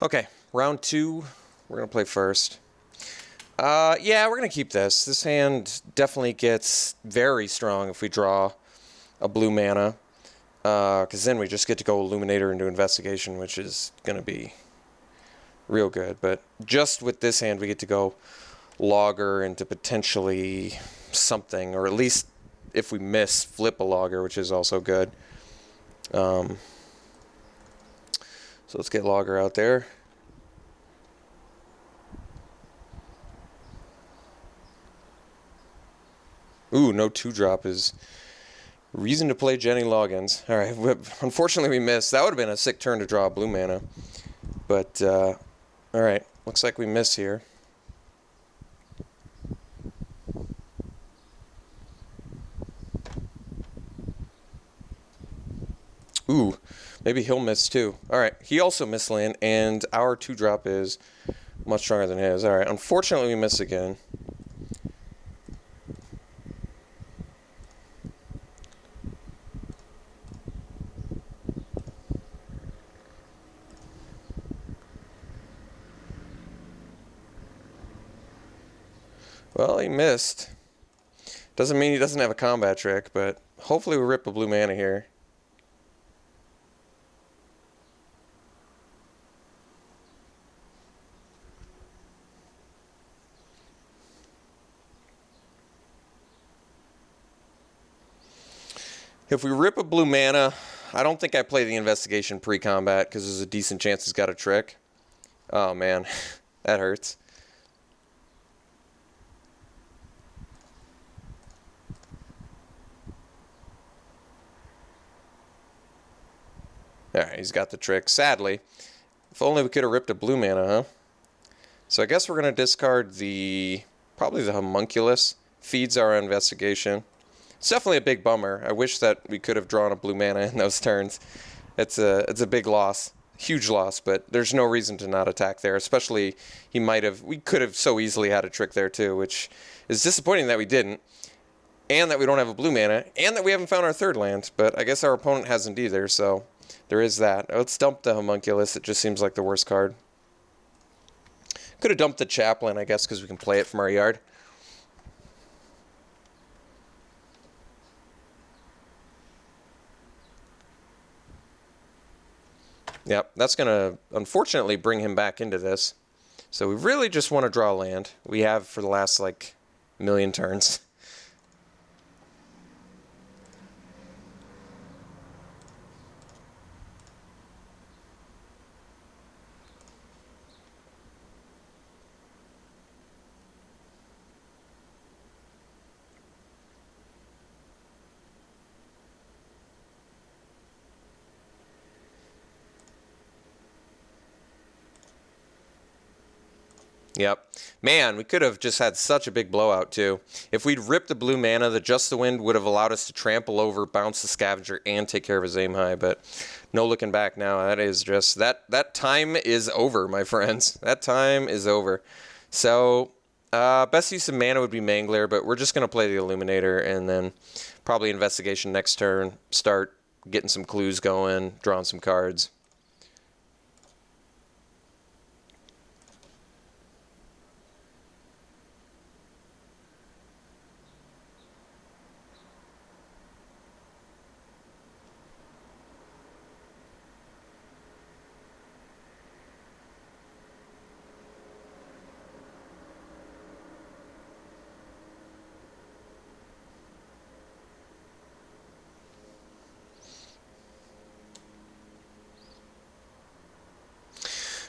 Okay, round 2. We're going to play first. Yeah, we're going to keep this. This hand definitely gets very strong if we draw a blue mana. Because then we just get to go Illuminator into Investigation, which is going to be real good. But just with this hand, we get to go Logger into potentially something. Or at least, if we miss, flip a Logger, which is also good. So let's get Logger out there. Ooh, no 2-drop is reason to play Jenny Loggins. All right, unfortunately we missed. That would have been a sick turn to draw a blue mana. But, all right, looks like we miss here. Ooh, maybe he'll miss too. All right, he also missed land, and our 2-drop is much stronger than his. All right, unfortunately we miss again. Well, he missed. Doesn't mean he doesn't have a combat trick, but hopefully we rip a blue mana here. If we rip a blue mana, I don't think I play the Investigation pre-combat because there's a decent chance he's got a trick. Oh man, that hurts. Alright, he's got the trick. Sadly. If only we could have ripped a blue mana, huh? So I guess we're going to discard probably the Homunculus. Feeds our Investigation. It's definitely a big bummer. I wish that we could have drawn a blue mana in those turns. It's a big loss. Huge loss, but there's no reason to not attack there. Especially, we could have so easily had a trick there too, which is disappointing that we didn't. And that we don't have a blue mana, and that we haven't found our 3rd land. But I guess our opponent hasn't either, so there is that. Let's dump the Homunculus. It just seems like the worst card. Could have dumped the Chaplain, I guess, because we can play it from our yard. Yep, that's going to, unfortunately, bring him back into this. So we really just want to draw land. We have for the last, like, million turns. Yep. Man, we could have just had such a big blowout, too. If we'd ripped the blue mana, the Just the Wind would have allowed us to trample over, bounce the Scavenger, and take care of his aim high. But no looking back now. That is just... That time is over, my friends. That time is over. So, best use of mana would be Mangler, but we're just going to play the Illuminator and then probably Investigation next turn. Start getting some clues going, drawing some cards.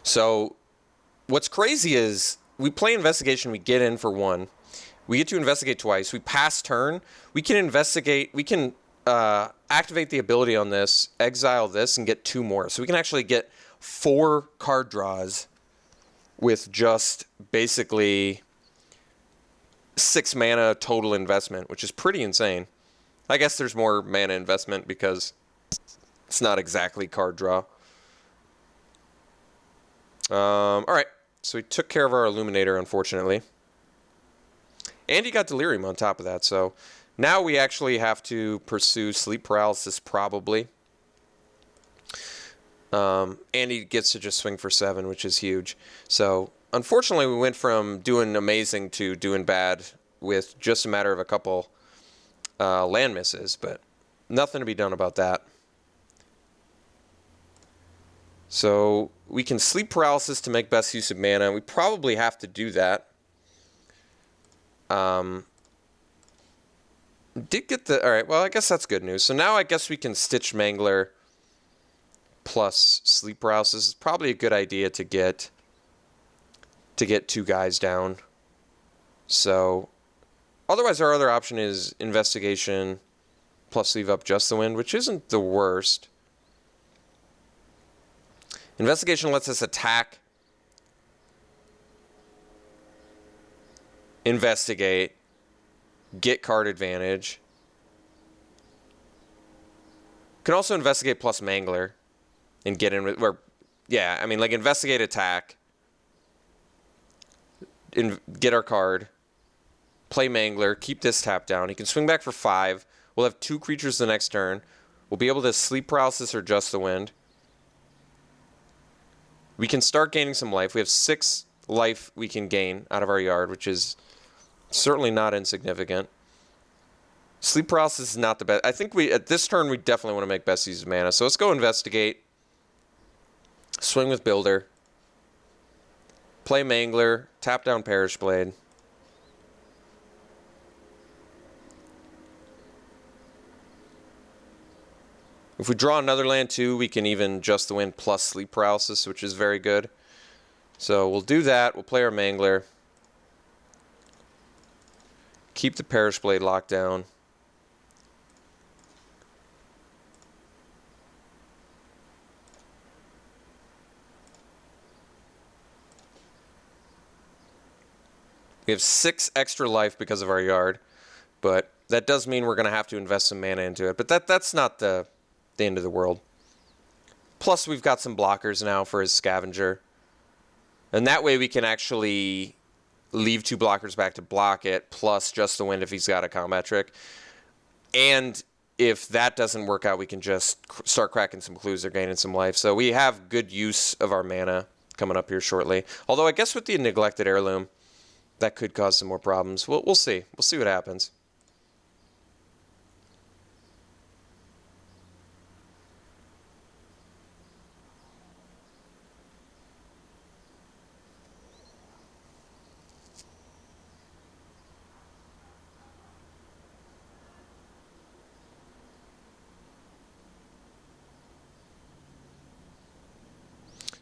So, what's crazy is we play Investigation, we get in for 1. We get to investigate twice. We pass turn. We can investigate. We can activate the ability on this, exile this, and get 2 more. So we can actually get 4 card draws with just basically 6 mana total investment, which is pretty insane. I guess there's more mana investment because it's not exactly card draw. All right, so we took care of our Illuminator, unfortunately. And he got Delirium on top of that, so now we actually have to pursue Sleep Paralysis, probably. And he gets to just swing for 7, which is huge. So, unfortunately, we went from doing amazing to doing bad with just a matter of a couple land misses, but nothing to be done about that. So, we can sleep paralysis to make best use of mana. We probably have to do that. Did get the... Alright, well, I guess that's good news. So now I guess we can Stitch Mangler plus sleep paralysis. Is probably a good idea to get 2 guys down. So, otherwise our other option is investigation plus leave up just the wind, which isn't the worst. Investigation lets us attack, investigate, get card advantage. Can also investigate plus Mangler and get in with, yeah, I mean, like investigate, attack, get our card, play Mangler, keep this tap down. He can swing back for 5. We'll have 2 creatures the next turn. We'll be able to sleep paralysis or just the wind. We can start gaining some life. We have 6 life we can gain out of our yard, which is certainly not insignificant. Sleep paralysis is not the best. I think at this turn we definitely want to make best use of mana. So let's go investigate. Swing with Builder. Play Mangler. Tap down Perish Blade. If we draw another land too, we can even just the wind plus sleep paralysis, which is very good. So we'll do that. We'll play our Mangler. Keep the Perish Blade locked down. We have 6 extra life because of our yard, but that does mean we're going to have to invest some mana into it. But that's not the end of the world. Plus, we've got some blockers now for his Scavenger. And that way we can actually leave 2 blockers back to block it, plus just the wind if he's got a combat trick. And if that doesn't work out, we can just start cracking some clues or gaining some life. So we have good use of our mana coming up here shortly. Although I guess with the Neglected Heirloom, that could cause some more problems. We'll see. We'll see what happens.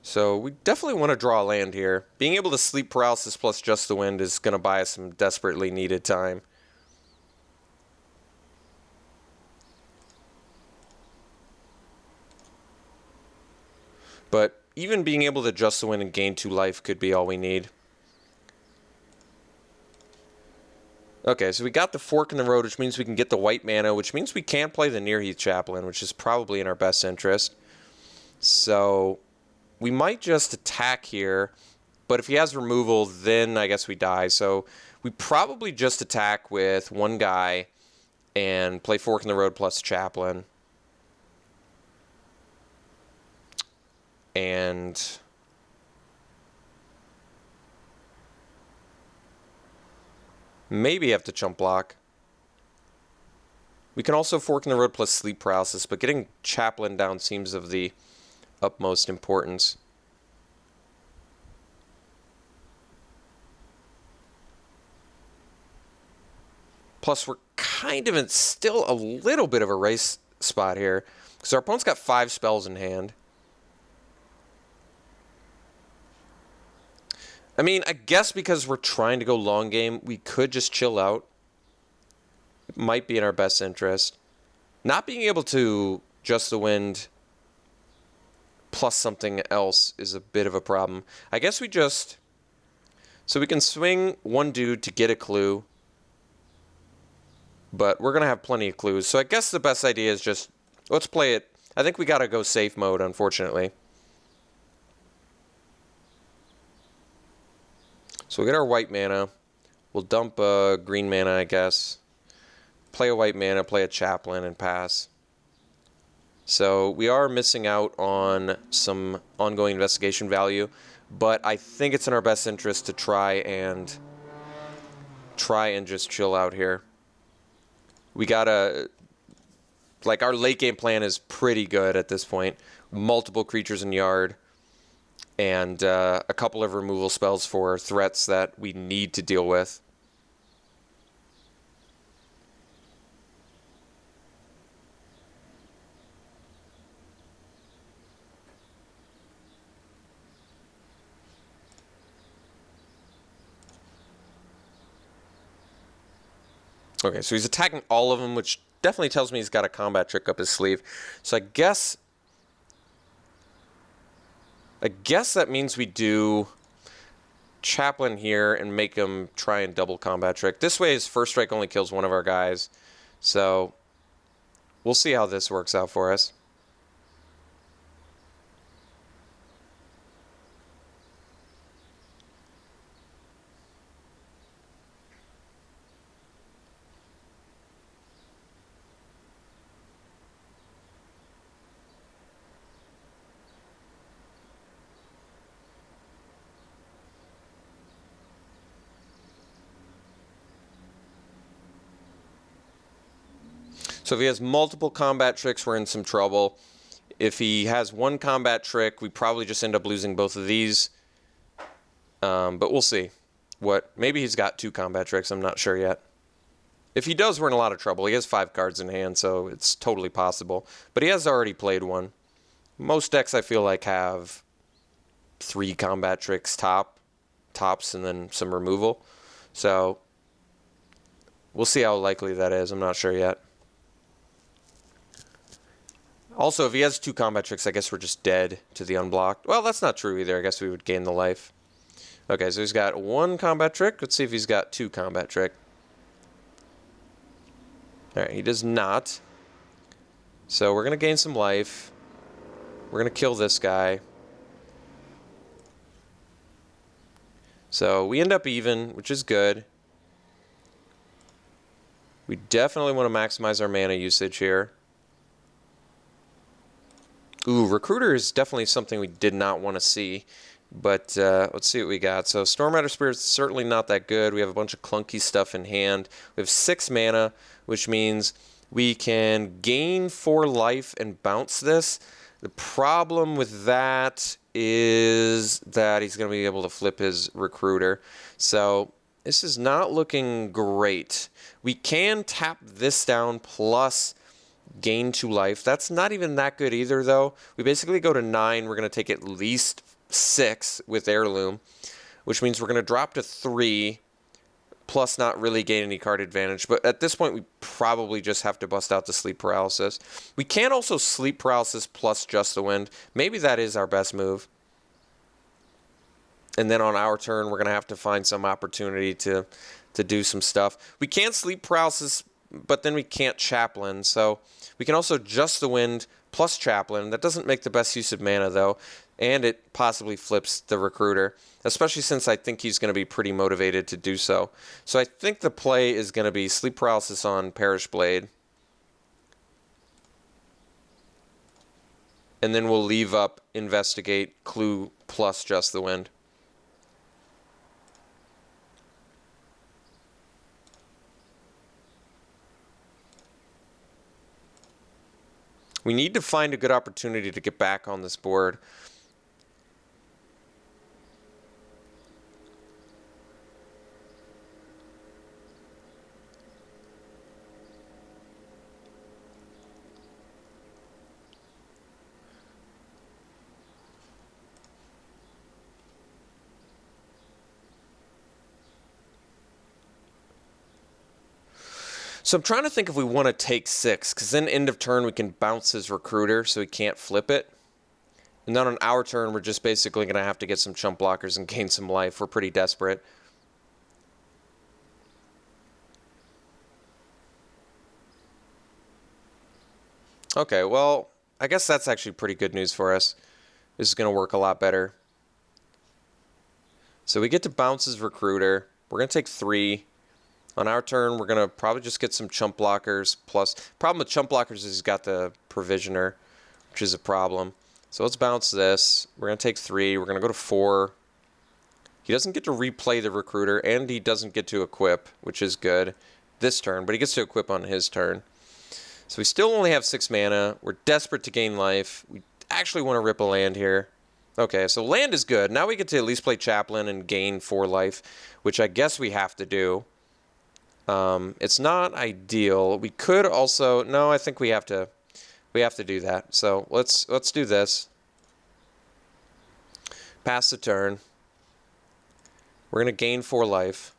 So we definitely want to draw a land here. Being able to sleep paralysis plus just the wind is going to buy us some desperately needed time. But even being able to just the wind and gain 2 life could be all we need. Okay, so we got the Fork in the Road, which means we can get the white mana, which means we can't play the Nearheath Chaplain, which is probably in our best interest. So we might just attack here, but if he has removal, then I guess we die. So we probably just attack with 1 guy and play Fork in the Road plus Chaplain. And maybe have to chump block. We can also Fork in the Road plus sleep paralysis, but getting Chaplain down seems of the utmost importance. Plus, we're kind of still a little bit of a race spot here, because our opponent's got 5 spells in hand. I mean, I guess because we're trying to go long game, we could just chill out. It might be in our best interest. Not being able to just the wind plus something else is a bit of a problem. I guess we just... So we can swing 1 dude to get a clue, but we're going to have plenty of clues. So I guess the best idea is just, let's play it. I think we got to go safe mode, unfortunately. So we get our white mana. We'll dump a green mana, I guess. Play a white mana, play a Chaplain, and pass. So we are missing out on some ongoing investigation value, but I think it's in our best interest to try and just chill out here. We gotta, like, our late game plan is pretty good at this point. Multiple creatures in yard, and a couple of removal spells for threats that we need to deal with. Okay, so he's attacking all of them, which definitely tells me he's got a combat trick up his sleeve. So I guess that means we do Chaplain here and make him try and double combat trick. This way his first strike only kills one of our guys. So we'll see how this works out for us. So if he has multiple combat tricks, we're in some trouble. If he has one combat trick, we probably just end up losing both of these. But we'll see. Maybe he's got 2 combat tricks, I'm not sure yet. If he does, we're in a lot of trouble. He has 5 cards in hand, so it's totally possible. But he has already played one. Most decks, I feel like, have 3 combat tricks tops, and then some removal. So we'll see how likely that is. I'm not sure yet. Also, if he has 2 combat tricks, I guess we're just dead to the unblocked. Well, that's not true either. I guess we would gain the life. Okay, so he's got 1 combat trick. Let's see if he's got 2 combat trick. Alright, he does not. So we're going to gain some life. We're going to kill this guy. So we end up even, which is good. We definitely want to maximize our mana usage here. Ooh, Recruiter is definitely something we did not want to see. But let's see what we got. So Stormrider Spirit's certainly not that good. We have a bunch of clunky stuff in hand. We have 6 mana, which means we can gain 4 life and bounce this. The problem with that is that he's going to be able to flip his Recruiter. So this is not looking great. We can tap this down plus gain 2 life. That's not even that good either, though. We basically go to 9. We're going to take at least 6 with Heirloom, which means we're going to drop to 3, plus not really gain any card advantage. But at this point, we probably just have to bust out the Sleep Paralysis. We can also Sleep Paralysis plus Just the Wind. Maybe that is our best move. And then on our turn, we're going to have to find some opportunity to do some stuff. We can't Sleep Paralysis, but then we can't Chaplain. So we can also Just the Wind plus Chaplain. That doesn't make the best use of mana, though. And it possibly flips the Recruiter, especially since I think he's going to be pretty motivated to do so. So I think the play is going to be Sleep Paralysis on Perish Blade. And then we'll leave up Investigate, Clue, plus Just the Wind. We need to find a good opportunity to get back on this board. So I'm trying to think if we want to take 6, because then end of turn we can bounce his Recruiter so he can't flip it. And then on our turn we're just basically going to have to get some chump blockers and gain some life. We're pretty desperate. Okay, well, I guess that's actually pretty good news for us. This is going to work a lot better. So we get to bounce his Recruiter. We're going to take 3. On our turn, we're going to probably just get some chump blockers. Plus, problem with chump blockers is he's got the Provisioner. which is a problem. So let's bounce this. We're going to take 3. We're going to go to 4. He doesn't get to replay the recruiter, and he doesn't get to equip, which is good this turn, but he gets to equip on his turn. So we still only have 6 mana. We're desperate to gain life. We actually want to rip a land here. Okay, so land is good. Now we get to at least play Chaplain and gain 4 life, which I guess we have to do. It's not ideal. We could also... No, I think we have to do that. So let's do this. Pass the turn. We're going to gain 4 life.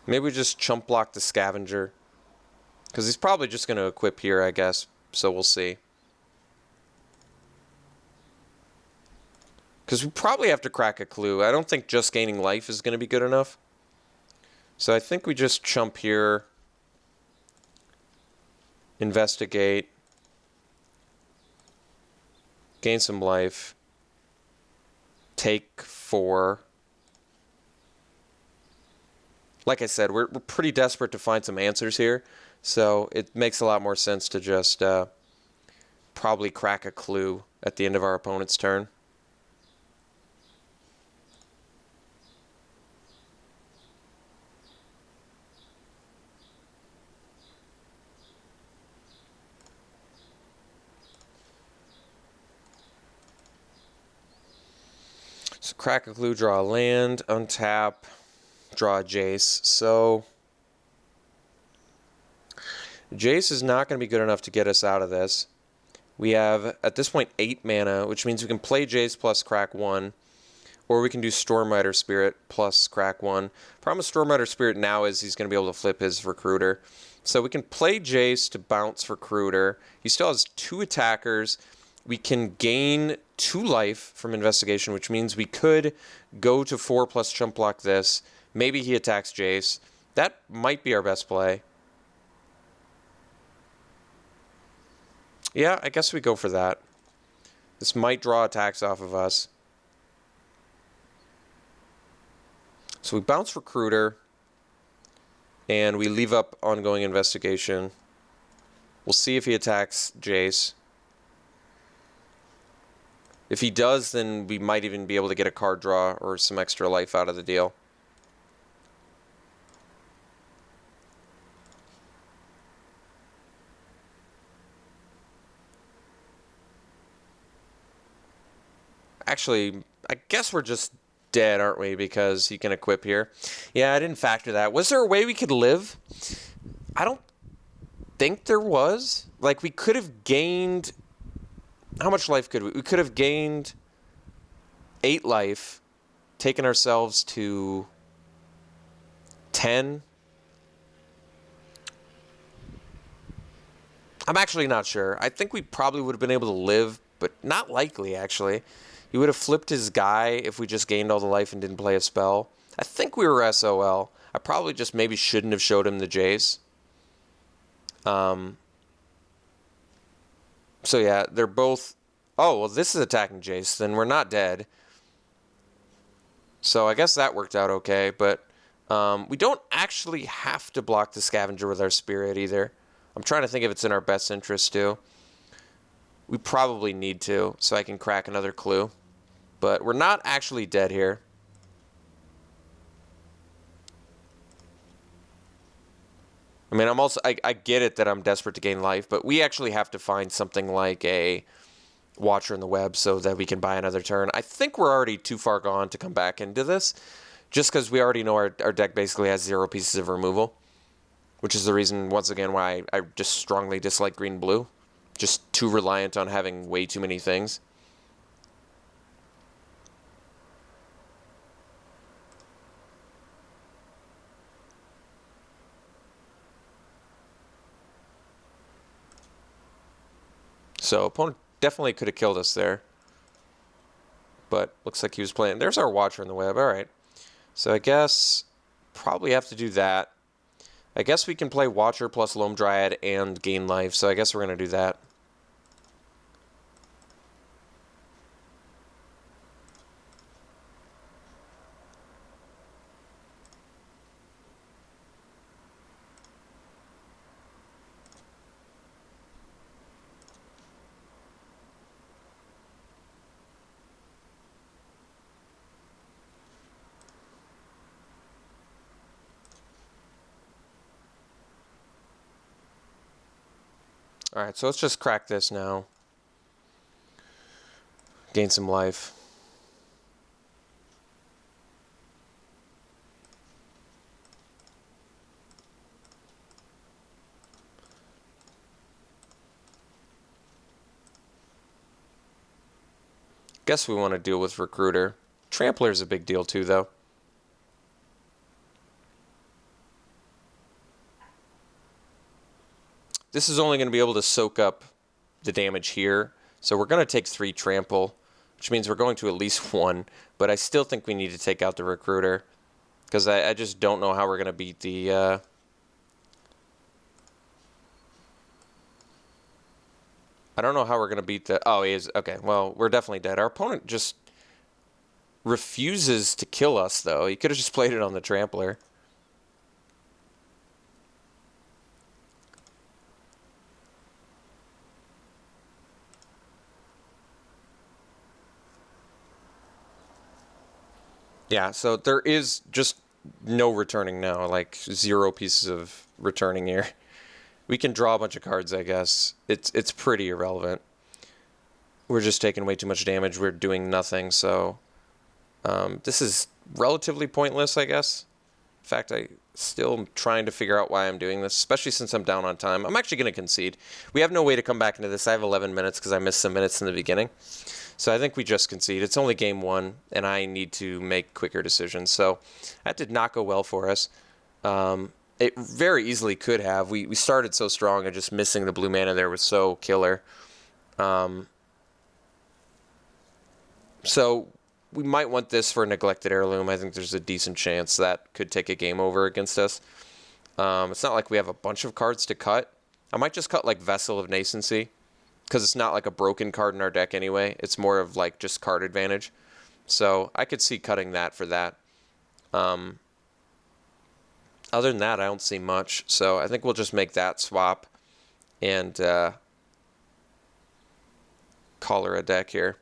Maybe we just chump block the Scavenger. Because he's probably just going to equip here, I guess. So we'll see. Because we probably have to crack a clue. I don't think just gaining life is going to be good enough. So I think we just chump here. Investigate. Gain some life. Take 4. Like I said, we're pretty desperate to find some answers here. So it makes a lot more sense to just probably crack a clue at the end of our opponent's turn. So crack a clue, draw a land, untap, draw a Jace. So Jace is not going to be good enough to get us out of this. We have, at this point, 8 mana, which means we can play Jace plus crack 1, or we can do Stormrider Spirit plus crack 1. Problem with Stormrider Spirit now is he's going to be able to flip his Recruiter. So we can play Jace to bounce Recruiter. He still has 2 attackers. We can gain 2 life from Investigation, which means we could go to 4 plus chump block this. Maybe he attacks Jace. That might be our best play. Yeah, I guess we go for that. This might draw attacks off of us. So we bounce Recruiter, and we leave up Ongoing Investigation. We'll see if he attacks Jace. If he does, then we might even be able to get a card draw or some extra life out of the deal. Actually, I guess we're just dead, aren't we? Because he can equip here. Yeah, I didn't factor that. Was there a way we could live? I don't think there was. Like, we could have gained... How much life could we? We could have gained 8 life, taken ourselves to 10. I'm actually not sure. I think we probably would have been able to live, but not likely, actually. He would have flipped his guy if we just gained all the life and didn't play a spell. I think we were SOL. I probably just maybe shouldn't have showed him the Jace. So yeah, they're both... Oh, well, this is attacking Jace. Then we're not dead. So I guess that worked out okay. But we don't actually have to block the Scavenger with our Spirit either. I'm trying to think if it's in our best interest to. We probably need to, so I can crack another clue. But we're not actually dead here. I mean, I get it that I'm desperate to gain life, but we actually have to find something like a Watcher in the Web so that we can buy another turn. I think we're already too far gone to come back into this, just because we already know our deck basically has 0 pieces of removal, which is the reason, once again, why I just strongly dislike green-blue. Just too reliant on having way too many things. So opponent definitely could have killed us there. But looks like he was playing. There's our Watcher in the Web. All right. So I guess probably have to do that. I guess we can play Watcher plus Loam Dryad and gain life. So I guess we're going to do that. Alright, so let's just crack this now. Gain some life. Guess we want to deal with Recruiter. Trampler's a big deal too, though. This is only going to be able to soak up the damage here. So we're going to take 3 Trample, which means we're going to at least 1. But I still think we need to take out the Recruiter, because I just don't know how we're going to beat the... I don't know how we're going to beat the... Oh, he is... Okay, well, we're definitely dead. Our opponent just refuses to kill us, though. He could have just played it on the Trampler. Yeah, so there is just no returning now. Like, 0 pieces of returning here. We can draw a bunch of cards, I guess. It's pretty irrelevant. We're just taking way too much damage. We're doing nothing, so... this is relatively pointless, I guess. In fact, I still am trying to figure out why I'm doing this, especially since I'm down on time. I'm actually going to concede. We have no way to come back into this. I have 11 minutes because I missed some minutes in the beginning. So I think we just concede. It's only game 1, and I need to make quicker decisions. So that did not go well for us. It very easily could have. We started so strong, and just missing the blue mana there was so killer. So we might want this for a neglected heirloom. I think there's a decent chance that could take a game over against us. It's not like we have a bunch of cards to cut. I might just cut like Vessel of Nascency, because it's not like a broken card in our deck anyway. It's more of like just card advantage. So I could see cutting that for that. Other than that, I don't see much. So I think we'll just make that swap and call her a deck here.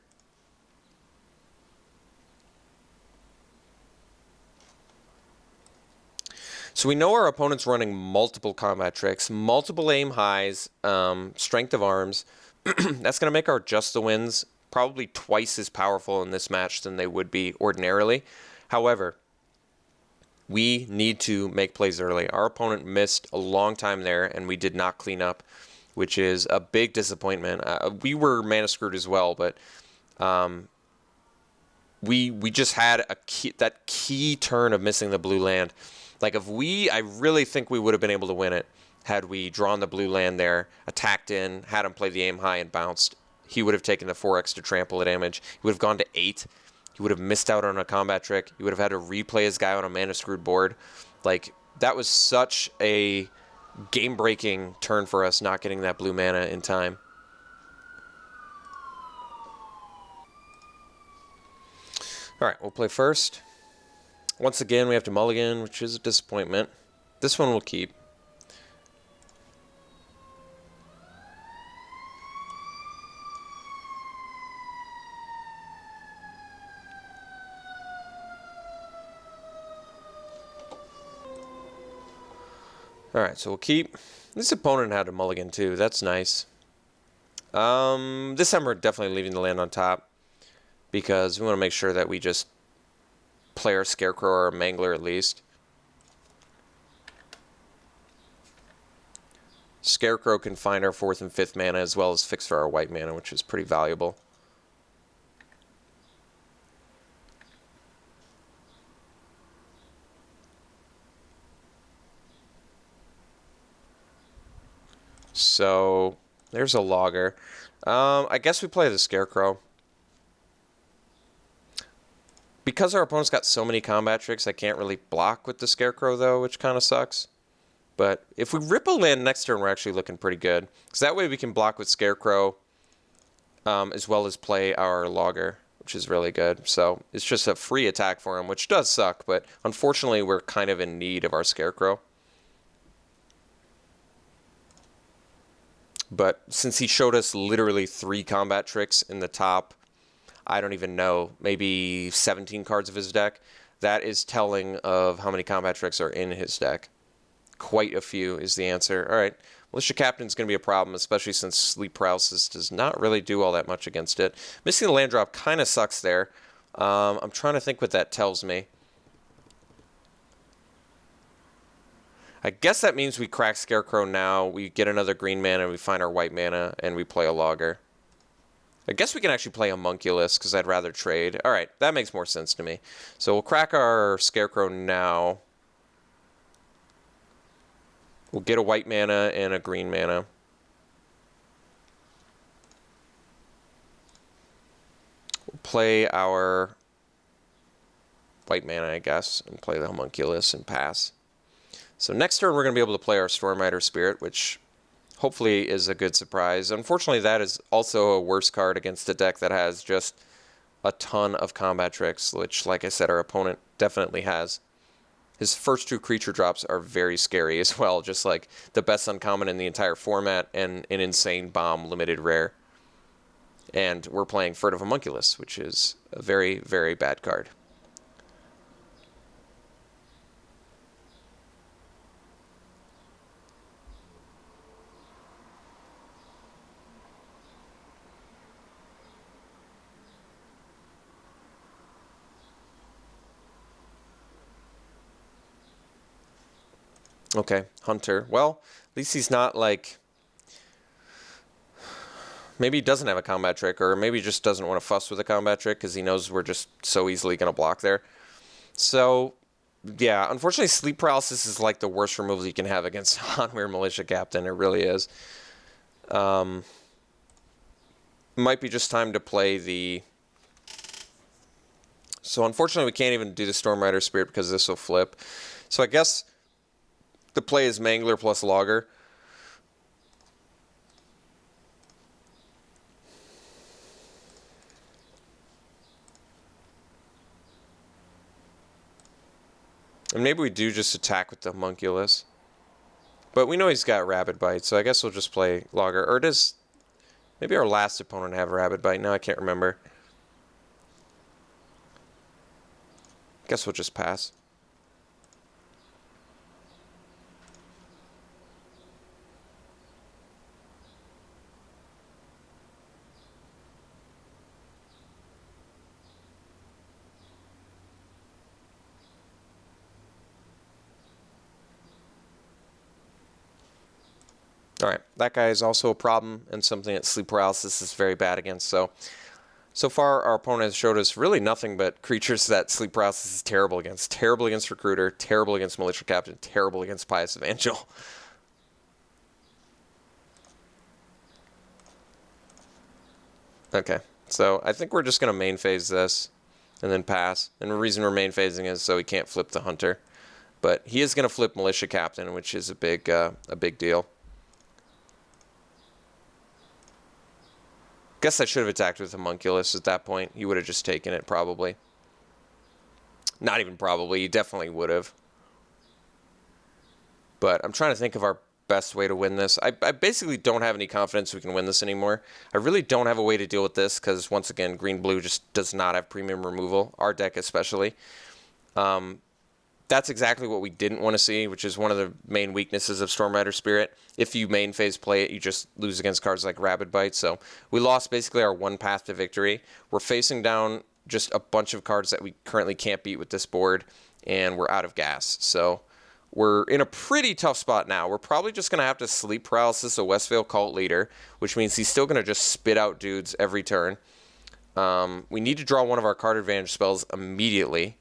So we know our opponent's running multiple combat tricks, multiple aim highs, strength of arms. That's going to make our Just the Wins probably twice as powerful in this match than they would be ordinarily. However, we need to make plays early. Our opponent missed a long time there, and we did not clean up, which is a big disappointment. We were mana screwed as well, but we just had that key turn of missing the blue land. Like, I really think we would have been able to win it had we drawn the blue land there, attacked in, had him play the aim high and bounced. He would have taken the 4 extra trample damage. He would have gone to 8. He would have missed out on a combat trick. He would have had to replay his guy on a mana screwed board. Like, that was such a game-breaking turn for us, not getting that blue mana in time. All right, we'll play first. Once again, we have to mulligan, which is a disappointment. This one we'll keep. Alright, so we'll keep. This opponent had a mulligan too. That's nice. This time we're definitely leaving the land on top, because we want to make sure that we just play our Scarecrow or our Mangler at least. Scarecrow can find our 4th and 5th mana as well as fix for our white mana, which is pretty valuable. So there's a Logger. I guess we play the Scarecrow. Because our opponent's got so many combat tricks, I can't really block with the Scarecrow, though, which kind of sucks. But if we rip a land next turn, we're actually looking pretty good. Because that way we can block with Scarecrow as well as play our Logger, which is really good. So it's just a free attack for him, which does suck. But unfortunately, we're kind of in need of our Scarecrow. But since he showed us literally 3 combat tricks in the top, I don't even know, maybe 17 cards of his deck, that is telling of how many combat tricks are in his deck. quite a few is the answer. All right. Militia Captain's going to be a problem, especially since Sleep Paralysis does not really do all that much against it. Missing the land drop kind of sucks there. I'm trying to think what that tells me. I guess that means we crack Scarecrow now, we get another green mana, we find our white mana, and we play a Logger. I guess we can actually play Homunculus, because I'd rather trade. Alright, that makes more sense to me. So we'll crack our Scarecrow now. We'll get a white mana and a green mana. We'll play our white mana, I guess, and play the Homunculus and pass. So next turn we're going to be able to play our Stormrider Spirit, which hopefully is a good surprise. Unfortunately, that is also a worse card against a deck that has just a ton of combat tricks, which, like I said, our opponent definitely has. His first 2 creature drops are very scary as well, just like the best uncommon in the entire format and an insane bomb limited rare. And we're playing Furtive Homunculus, which is a very, very bad card. Okay, Hunter. Well, at least he's not like... Maybe he doesn't have a combat trick, or maybe he just doesn't want to fuss with a combat trick because he knows we're just so easily going to block there. So, yeah, unfortunately, Sleep Paralysis is like the worst removal you can have against Hanweir Militia Captain. It really is. Might be just time to play the... So, unfortunately, we can't even do the Stormrider Spirit because this will flip. So, I guess... the play is Mangler plus Logger. And maybe we do just attack with the Homunculus. But we know he's got Rabid Bite, so I guess we'll just play Logger. Or does maybe our last opponent have Rabid Bite? No, I can't remember. Guess we'll just pass. Alright, that guy is also a problem and something that Sleep Paralysis is very bad against. So far, our opponent has showed us really nothing but creatures that Sleep Paralysis is terrible against. Terrible against Recruiter, terrible against Militia Captain, terrible against Pious Evangel. Okay, so I think we're just going to main phase this and then pass. And the reason we're main phasing is so he can't flip the Hunter. But he is going to flip Militia Captain, which is a big deal. Guess I should have attacked with Homunculus at that point. He would have just taken it, probably. Not even probably. He definitely would have. But I'm trying to think of our best way to win this. I basically don't have any confidence we can win this anymore. I really don't have a way to deal with this because, once again, green-blue just does not have premium removal. Our deck especially. That's exactly what we didn't want to see, which is one of the main weaknesses of Stormrider Spirit. If you main phase play it, you just lose against cards like Rabid Bite. So we lost basically our one path to victory. We're facing down just a bunch of cards that we currently can't beat with this board, and we're out of gas. So we're in a pretty tough spot now. We're probably just going to have to Sleep Paralysis a Westvale Cult Leader, which means he's still going to just spit out dudes every turn. We need to draw one of our card advantage spells immediately.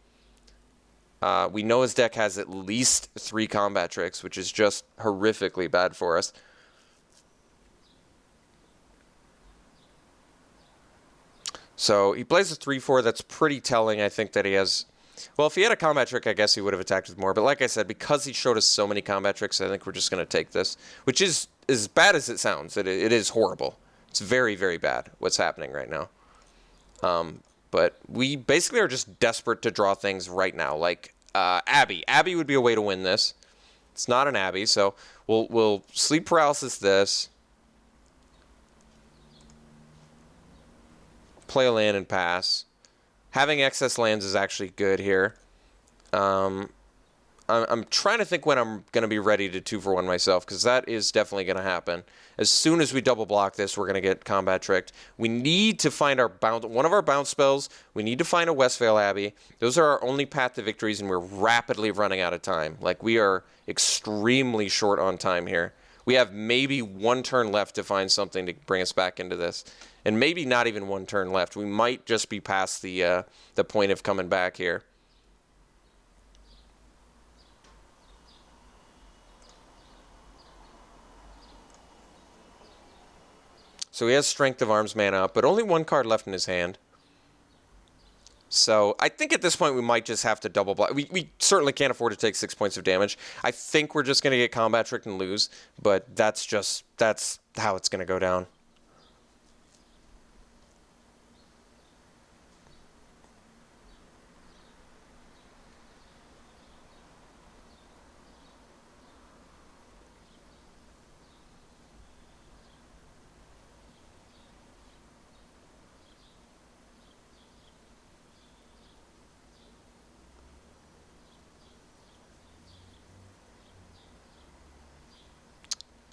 We know his deck has at least 3 combat tricks, which is just horrifically bad for us. So he plays a 3-4. That's pretty telling, I think, that he has... Well, if he had a combat trick, I guess he would have attacked with more. But like I said, because he showed us so many combat tricks, I think we're just going to take this. Which is as bad as it sounds. It is horrible. It's very, very bad what's happening right now. But we basically are just desperate to draw things right now. Like Abby. Abby would be a way to win this. It's not an Abby, so we'll Sleep Paralysis this. Play a land and pass. Having excess lands is actually good here. I'm trying to think when I'm going to be ready to 2-for-1 myself, because that is definitely going to happen. As soon as we double block this, we're going to get combat tricked. We need to find our one of our bounce spells. We need to find a Westvale Abbey. Those are our only path to victories, and we're rapidly running out of time. Like, we are extremely short on time here. We have maybe 1 turn left to find something to bring us back into this. And maybe not even 1 turn left. We might just be past the point of coming back here. So he has Strength of Arms mana up, but only 1 card left in his hand. So I think at this point we might just have to double block. We certainly can't afford to take 6 points of damage. I think we're just going to get combat tricked and lose, but that's how it's going to go down.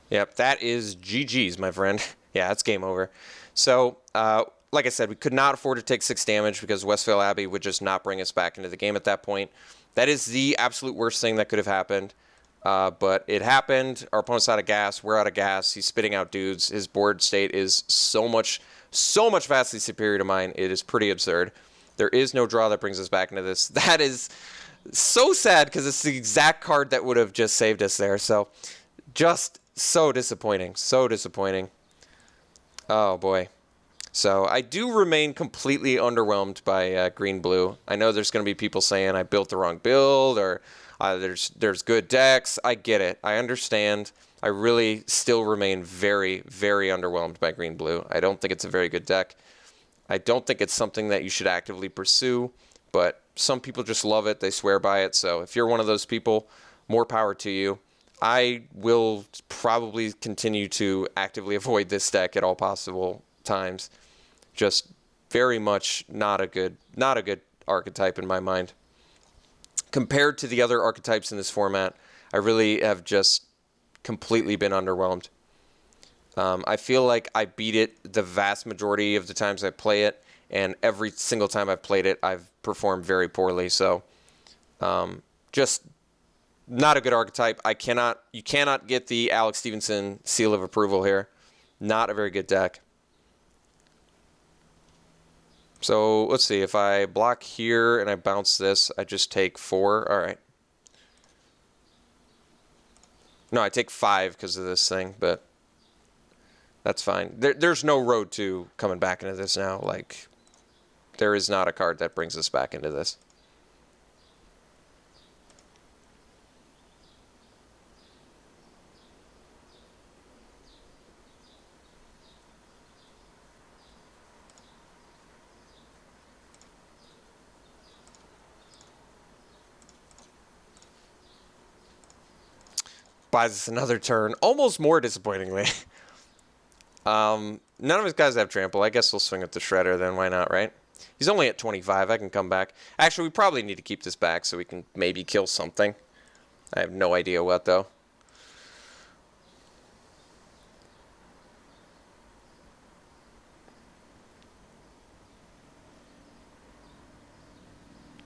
Yep, that is GG's, my friend. Yeah, that's game over. So, like I said, we could not afford to take 6 damage because Westvale Abbey would just not bring us back into the game at that point. That is the absolute worst thing that could have happened. But it happened. Our opponent's out of gas. We're out of gas. He's spitting out dudes. His board state is so much vastly superior to mine. It is pretty absurd. There is no draw that brings us back into this. That is so sad because it's the exact card that would have just saved us there. So, just so disappointing. So disappointing. Oh, boy. So I do remain completely underwhelmed by green-blue. I know there's going to be people saying I built the wrong build or there's good decks. I get it. I understand. I really still remain very, very underwhelmed by green-blue. I don't think it's a very good deck. I don't think it's something that you should actively pursue, but some people just love it. They swear by it. So if you're one of those people, more power to you. I will probably continue to actively avoid this deck at all possible times. Just very much not a good archetype in my mind. Compared to the other archetypes in this format, I really have just completely been underwhelmed. I feel like I beat it the vast majority of the times I play it, and every single time I've played it, I've performed very poorly. So, just not a good archetype. You cannot get the Alex Stephenson seal of approval here. Not a very good deck. So let's see. If I block here and I bounce this, I just take 4. All right. No, I take 5 because of this thing, but that's fine. There's no road to coming back into this now. Like, there is not a card that brings us back into this. Buys us another turn, almost more disappointingly. None of his guys have trample. I guess we'll swing at the Shredder then. Why not, right? He's only at 25. I can come back. Actually, we probably need to keep this back so we can maybe kill something. I have no idea what, though.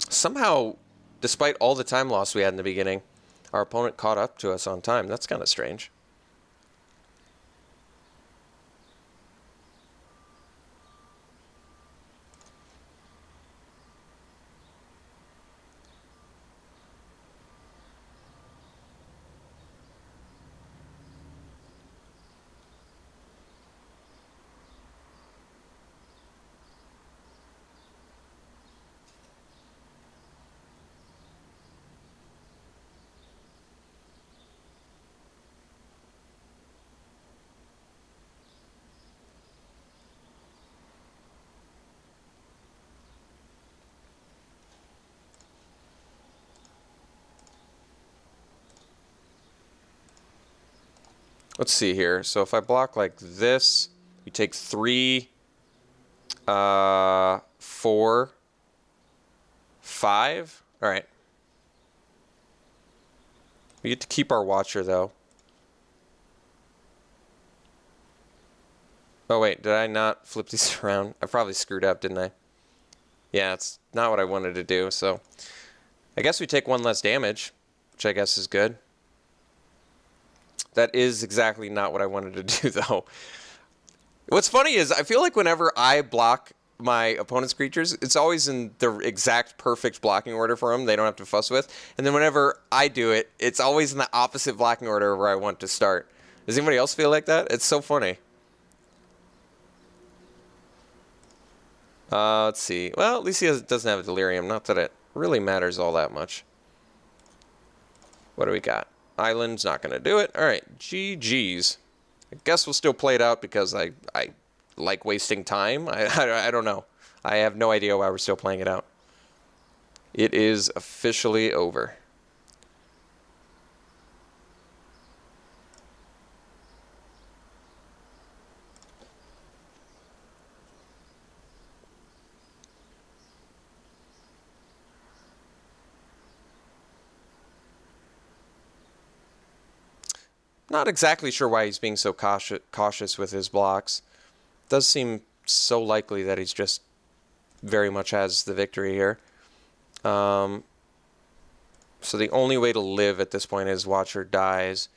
Somehow, despite all the time loss we had in the beginning, our opponent caught up to us on time. That's kind of strange. Let's see here. So if I block like this, we take 3, 4, 5. All right. We get to keep our Watcher, though. Oh, wait, did I not flip these around? I probably screwed up, didn't I? Yeah, it's not what I wanted to do, so... I guess we take 1 less damage, which I guess is good. That is exactly not what I wanted to do, though. What's funny is, I feel like whenever I block my opponent's creatures, it's always in the exact perfect blocking order for them they don't have to fuss with. And then whenever I do it, it's always in the opposite blocking order where I want to start. Does anybody else feel like that? It's so funny. Let's see. Well, at least he doesn't have a Delirium. Not that it really matters all that much. What do we got? Island's not going to do it. All right, GG's. I guess we'll still play it out because I like wasting time. I don't know. I have no idea why we're still playing it out. It is officially over. Not exactly sure why he's being so cautious with his blocks. Does seem so likely that he's just very much has the victory here. So the only way to live at this point is Watcher dies.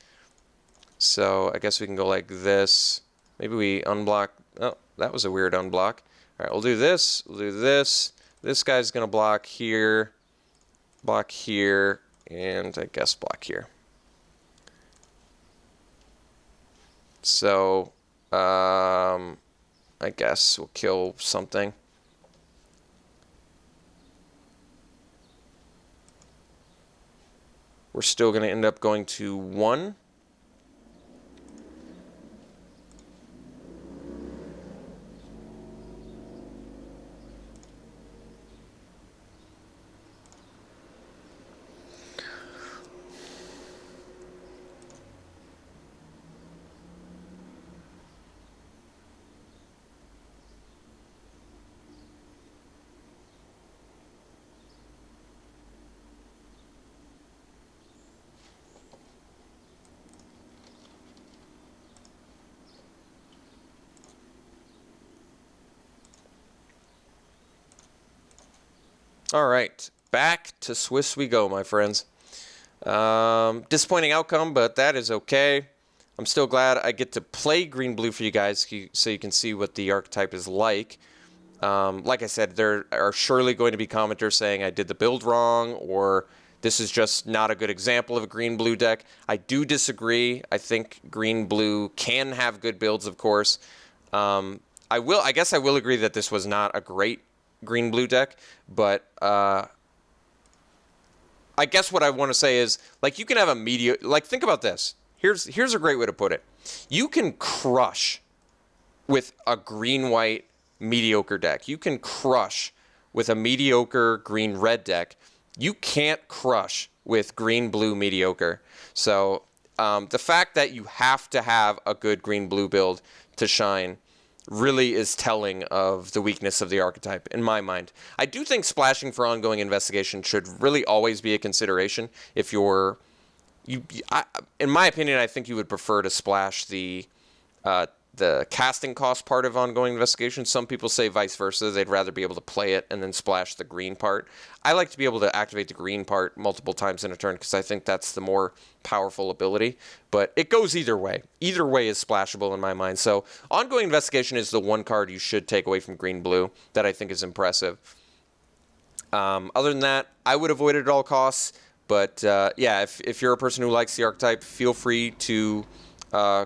So I guess we can go like this. Maybe we unblock. Oh, that was a weird unblock. All right, we'll do this. We'll do this. This guy's going to block here, and I guess block here. So, I guess we'll kill something. We're still going to end up going to 1. All right, back to Swiss we go, my friends. Disappointing outcome, but that is okay. I'm still glad I get to play green-blue for you guys so you can see what the archetype is like. Like I said, there are surely going to be commenters saying I did the build wrong, or this is just not a good example of a green-blue deck. I do disagree. I think green-blue can have good builds, of course. I guess I will agree that this was not a great green-blue deck, but I guess what I want to say is, like, you can have a think about this. Here's a great way to put it. You can crush with a green-white mediocre deck. You can crush with a mediocre green-red deck. You can't crush with green-blue mediocre. So the fact that you have to have a good green-blue build to shine really is telling of the weakness of the archetype, in my mind. I do think splashing for ongoing investigation should really always be a consideration. If you're... in my opinion, I think you would prefer to splash the casting cost part of ongoing investigation. Some people say vice versa. They'd rather be able to play it and then splash the green part. I like to be able to activate the green part multiple times in a turn because I think that's the more powerful ability. But it goes either way. Either way is splashable in my mind. So ongoing investigation is the one card you should take away from green-blue that I think is impressive. Other than that, I would avoid it at all costs. But yeah, if you're a person who likes the archetype, feel free to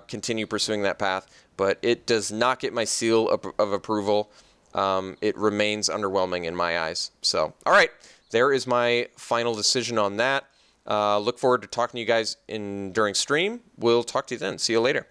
continue pursuing that path. But it does not get my seal of approval. It remains underwhelming in my eyes. So, all right, there is my final decision on that. Look forward to talking to you guys during stream. We'll talk to you then. See you later.